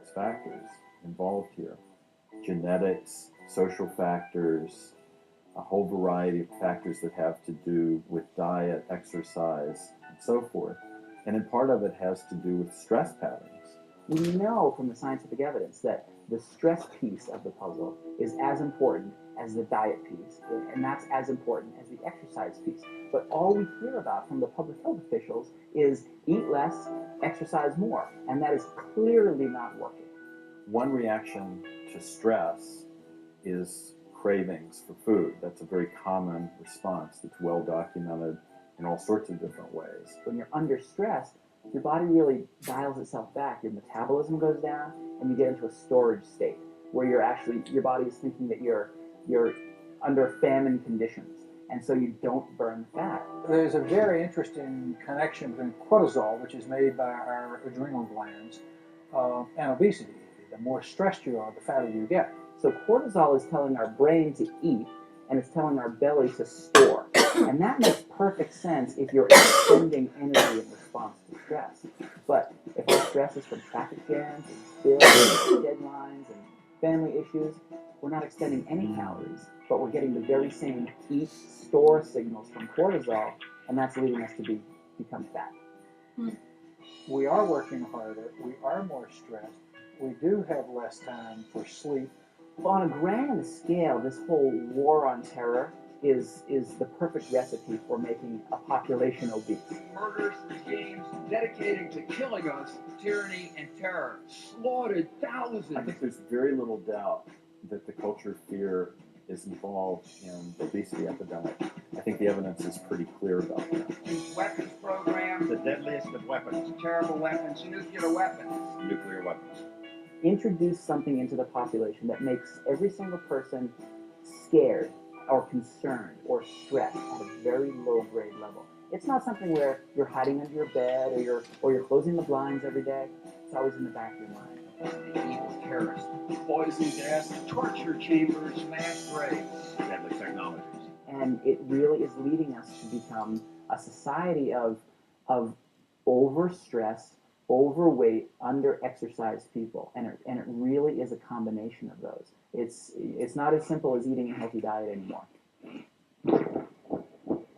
complex factors involved here. Genetics, social factors, a whole variety of factors that have to do with diet, exercise, and so forth. And then part of it has to do with stress patterns. We know from the scientific evidence that the stress piece of the puzzle is as important as the diet piece, and that's as important as the exercise piece. But all we hear about from the public health officials is eat less, exercise more, and that is clearly not working. One reaction to stress is cravings for food. That's a very common response that's well documented in all sorts of different ways. When you're under stress, your body really dials itself back. Your metabolism goes down, and you get into a storage state where your body is thinking that you're under famine conditions, and so you don't burn fat. There's a very interesting connection between cortisol, which is made by our adrenal glands, and obesity. The more stressed you are, the fatter you get. So cortisol is telling our brain to eat, and it's telling our belly to store. And that makes perfect sense if you're expending energy in response to stress. But if our stress is from traffic jams and bills and deadlines and family issues, we're not expending any calories, but we're getting the very same eat, store signals from cortisol, and that's leading us to become fat. We are working harder, we are more stressed, we do have less time for sleep. On a grand scale, this whole war on terror is the perfect recipe for making a population obese. Murderous regimes dedicated to killing us, tyranny and terror, slaughtered thousands. I think there's very little doubt that the culture of fear is involved in the obesity epidemic. I think the evidence is pretty clear about that. These weapons programs, The deadliest of weapons, terrible weapons, nuclear weapons. nuclear weapons. Introduce something into the population that makes every single person scared or concerned or stressed at a very low grade level. It's not something where you're hiding under your bed or you're closing the blinds every day. It's always in the back of your mind. The evil terrorists, poison gas, torture chambers, mass graves. Deadly technologies. And it really is leading us to become a society of overstressed, overweight, under-exercised people, and it really is a combination of those. It's not as simple as eating a healthy diet anymore.